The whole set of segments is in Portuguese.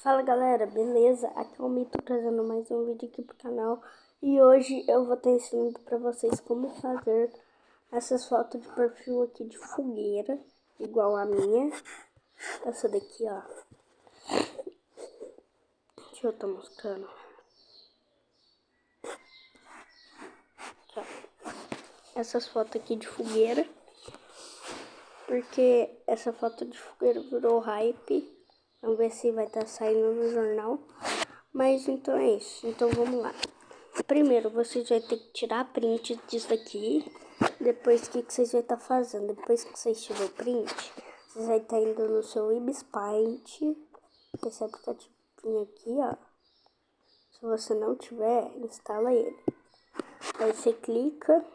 Fala galera, beleza? Aqui é o Mito trazendo mais um vídeo aqui pro canal. E hoje eu vou estar ensinando pra vocês como fazer essas fotos de perfil aqui de fogueira, igual a minha. Essa daqui, ó. Deixa eu estar mostrando. Aqui, ó. Essas fotos aqui de fogueira. Porque essa foto de fogueira virou hype. Vamos ver se vai estar saindo no jornal. Mas então é isso. Então vamos lá. Primeiro, vocês vão ter que tirar print disso daqui. Depois, o que vocês vão estar fazendo? Depois que vocês tiverem o print, vocês vão estar indo no seu Ibis Paint. Esse aplicativo aqui, ó. Se você não tiver, instala ele. Aí você clica,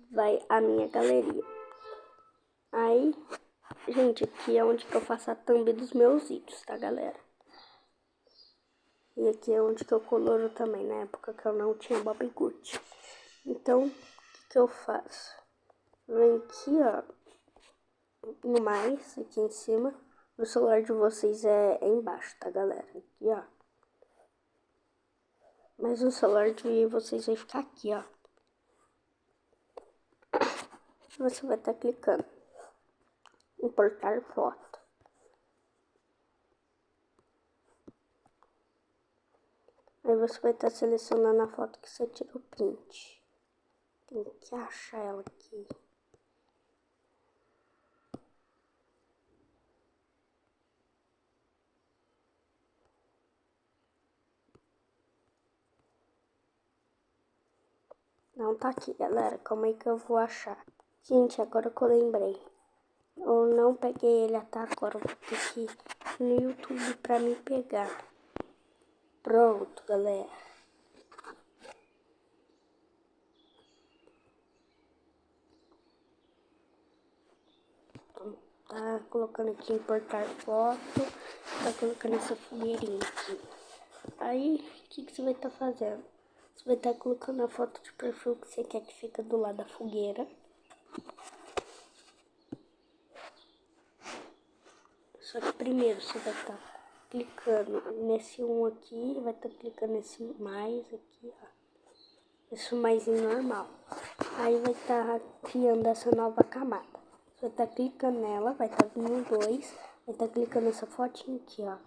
vai a minha galeria. Aí, gente, aqui é onde que eu faço a thumb dos meus vídeos, tá, galera? E aqui é onde que eu coloro também, na época que eu não tinha Bob Gucci. Então, o que eu faço? Vem aqui, ó, no mais, aqui em cima. O celular de vocês é embaixo, tá, galera? Aqui, ó. Mas o celular de vocês vai ficar aqui, ó. Você vai estar clicando. Importar foto. Aí você vai estar selecionando a foto que você tirou o print. Tem que achar ela aqui. Não tá aqui, galera. Como é que eu vou achar? Gente, agora que eu lembrei. Eu não peguei ele até agora. Eu vou ter que ir no YouTube pra me pegar. Pronto, galera. Tá colocando aqui importar foto. Tá colocando essa fogueirinha aqui. Aí, o que você vai estar fazendo? Você vai estar colocando a foto de perfil que você quer que fica do lado da fogueira. Só que primeiro você vai estar clicando nesse um aqui, vai estar clicando nesse mais aqui, ó. Esse mais normal. Aí vai estar criando essa nova camada. Você vai estar clicando nela, vai estar vindo dois, vai estar clicando nessa fotinha aqui, ó.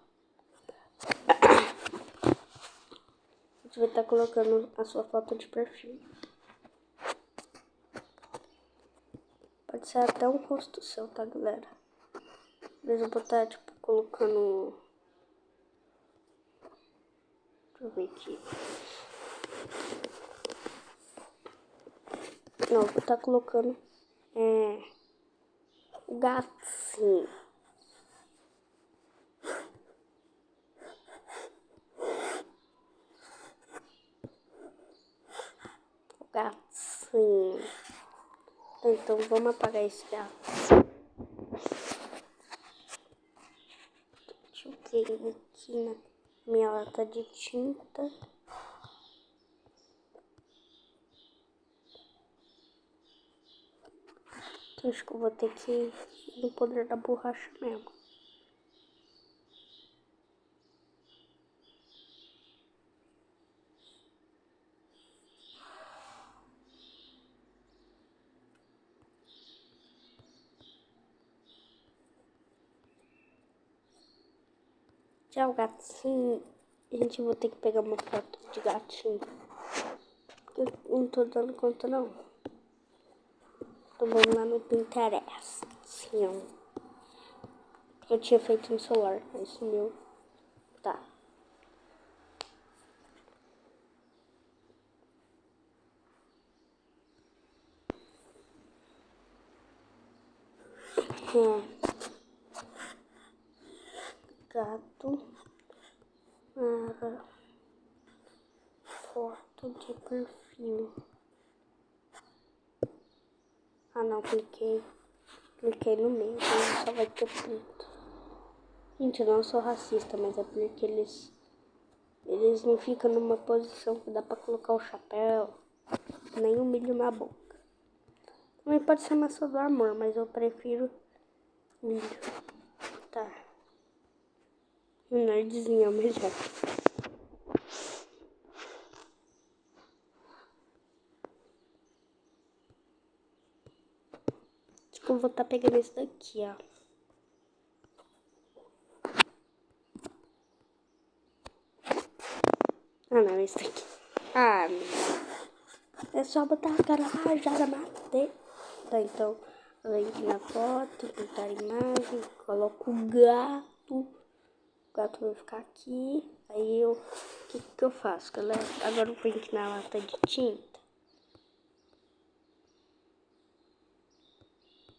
Você vai estar colocando a sua foto de perfil. Pode ser até um rosto seu, tá, galera? Às vezes eu vou estar, tipo, colocando... Deixa eu ver aqui. Não, eu vou estar colocando... o gatinho. O gatinho. Então, vamos apagar esse gato. Deixa eu ver aqui na minha lata de tinta. Então, acho que eu vou ter que ir no poder da borracha mesmo. Tchau, gatinho. Gente, eu vou ter que pegar uma foto de gatinho. Eu não tô dando conta, não. Então vamos lá no Pinterest. Sim, ó. Eu tinha feito no celular, mas sumiu. Tá. Gato para foto de perfil. Ah, não, cliquei no meio, então só vai ter preto. Gente, eu não sou racista, mas é porque eles não ficam numa posição que dá pra colocar o chapéu, nem um milho na boca. Também pode ser maçã do amor, mas eu prefiro milho. Tá. Um nerdzinho melhor. Acho que eu vou estar pegando esse daqui, ó. Ah, não, esse daqui. Ah, não. É só botar a cara lá, já matei. Tá, então, eu venho aqui na foto, botar a imagem, coloco o gato. O gato vai ficar aqui. Aí eu, o que eu faço, galera? Agora eu venho aqui na lata de tinta.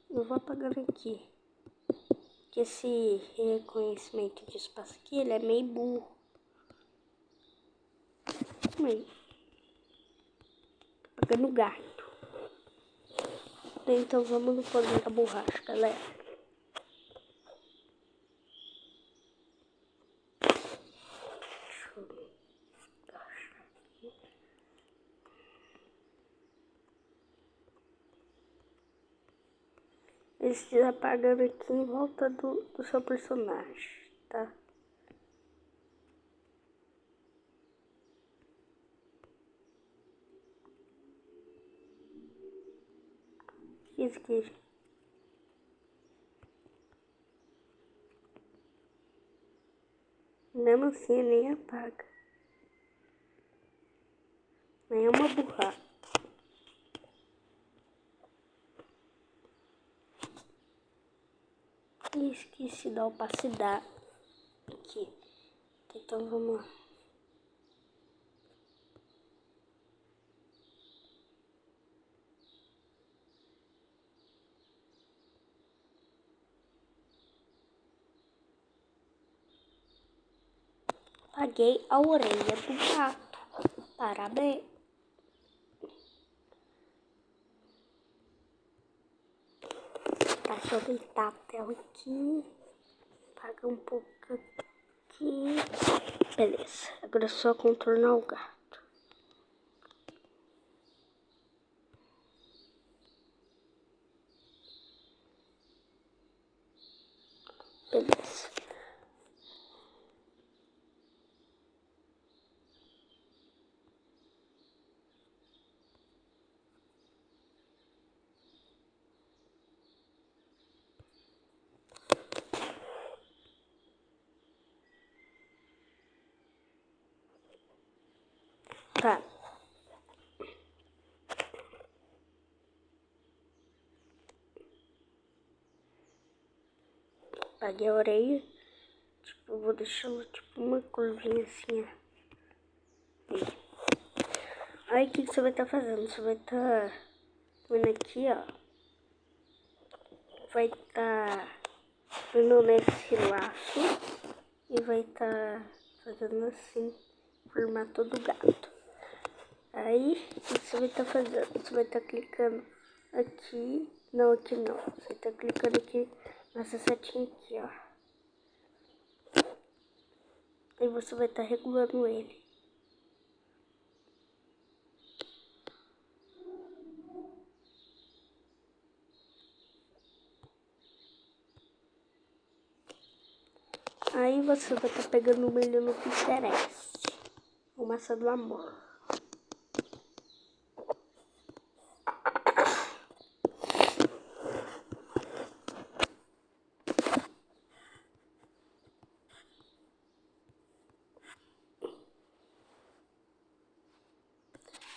Eu vou apagando aqui. Porque esse reconhecimento de espaço aqui, ele é meio burro. Meio. Apagando o gato. Então vamos no poder da borracha, galera. Deixa eu achar aqui. Esse apagando aqui em volta do seu personagem, tá? Isso aqui. Mesmo assim, nem apaga. Nem é uma borracha. E esqueci da opacidade aqui. Então vamos lá. Apaguei a orelha do gato. Parabéns. Tá, deixa eu deitar a tela aqui. Apaga um pouco aqui. Beleza. Agora é só contornar o gato. Beleza. Tá. Apaguei a orelha. Tipo, vou deixando tipo uma curvinha assim, ó. Aí o que você vai estar fazendo? Você vai estar vindo aqui, ó. Vai estar vindo nesse laço e vai estar fazendo assim, formato do gato. Aí o que você vai estar fazendo? Você vai estar clicando aqui, não, aqui não. Você está clicando aqui nessa setinha aqui, ó. Aí você vai estar regulando ele. Aí você vai estar pegando o milho no Pinterest. O Massa do Amor.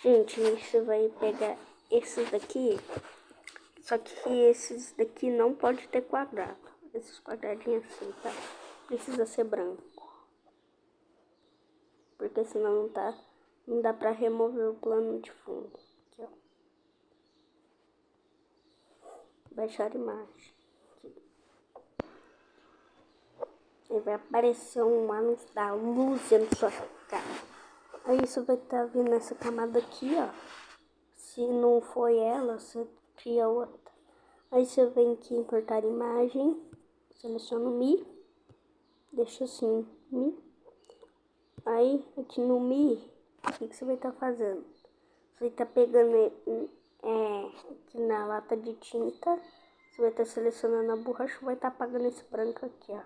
Gente, você vai pegar esses daqui. Só que esses daqui não pode ter quadrado. Esses quadradinhos assim, tá? Precisa ser branco. Porque senão não dá pra remover o plano de fundo. Aqui, ó. Baixar a imagem. Aqui. Aí vai aparecer um anúncio da luz na sua cara. Aí você vai estar vendo essa camada aqui, ó. Se não foi ela, você cria outra. Aí você vem aqui em cortar imagem. Seleciona o Mi. Deixa assim, Mi. Aí, aqui no Mi, o que você vai estar fazendo? Você vai estar pegando aqui na lata de tinta. Você vai estar selecionando a borracha, vai estar apagando esse branco aqui, ó.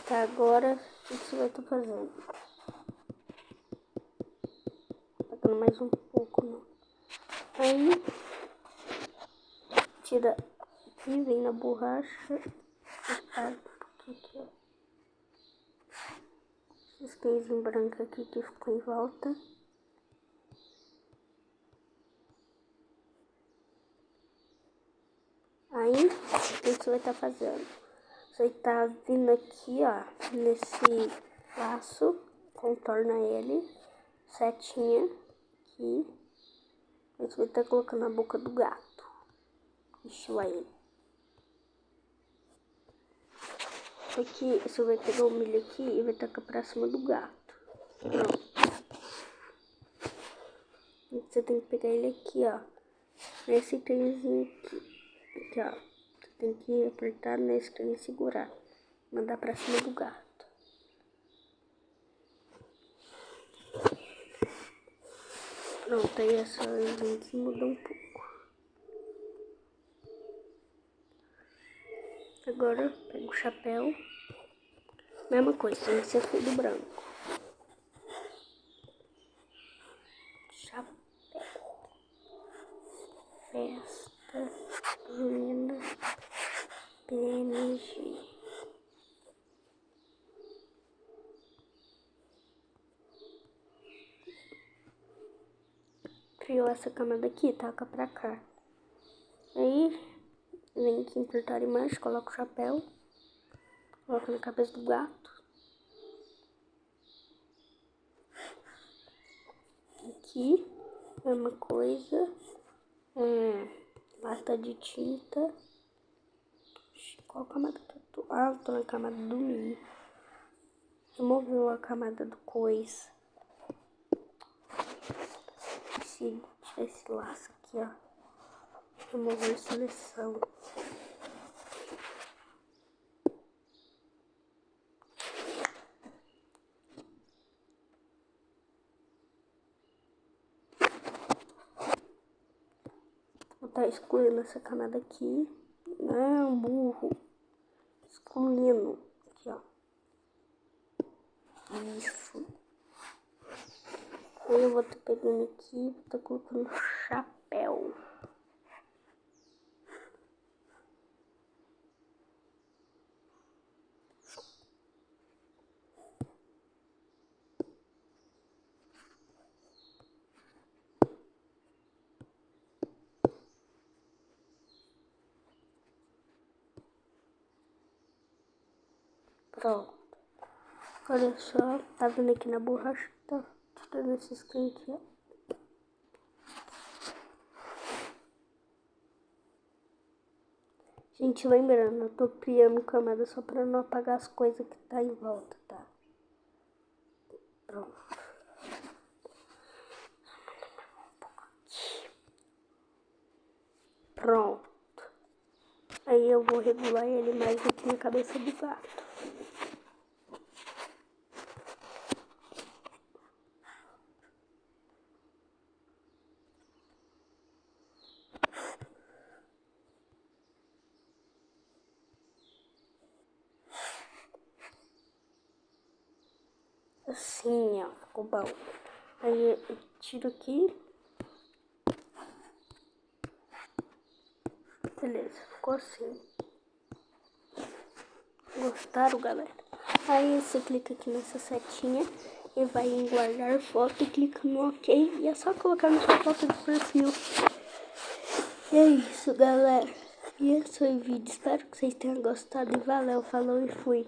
Tá, agora o que você vai estar fazendo? Tá dando mais um pouco, não. Aí, tira aqui, vem na borracha, apaga um pouquinho aqui, ó. Esses coisinhos brancos aqui que ficou em volta. Aí, o que você vai estar fazendo? Você vai estar vindo aqui, ó, nesse laço, contorna ele, setinha aqui. Aí você vai estar colocando na boca do gato. Estilar ele. Aqui, você vai pegar o milho aqui e vai tacar pra cima do gato. Pronto. Você tem que pegar ele aqui, ó. Nesse trenzinho aqui. Aqui, ó. Você tem que apertar nesse trem e segurar. Mandar pra cima do gato. Pronto, aí essa gente mudou um pouco. Agora, pega o chapéu. Mesma coisa, tem que ser tudo branco. Chapéu. Festa junina PNG. Criou essa camada aqui, taca pra cá. Aí, vem aqui em apertar imagem, coloca o chapéu. Coloca na cabeça do gato. Aqui, mesma coisa. Lata de tinta. Qual camada que eu tô? Ah, eu tô na camada do milho. Removeu a camada do coisa. Esqueci de tirar esse laço aqui, ó. Remover seleção. Vou estar excluindo essa camada aqui. Não, burro. Excluindo. Aqui, ó. Isso. Aí eu vou estar pegando aqui, vou estar colocando chapéu. Pronto. Olha só, tá vendo aqui na borracha? Tá dando esses cantos aqui, ó. Gente, lembrando, eu tô criando camada só pra não apagar as coisas que tá em volta, tá? Pronto. Pronto. Aí eu vou regular ele mais aqui na cabeça do gato. Assim, ó, ficou bom. Aí eu tiro aqui. Beleza, ficou assim. Gostaram, galera? Aí você clica aqui nessa setinha e vai em guardar foto e clica no OK. E é só colocar na sua foto de perfil. E é isso, galera. E esse foi o vídeo. Espero que vocês tenham gostado. E valeu, falou e fui.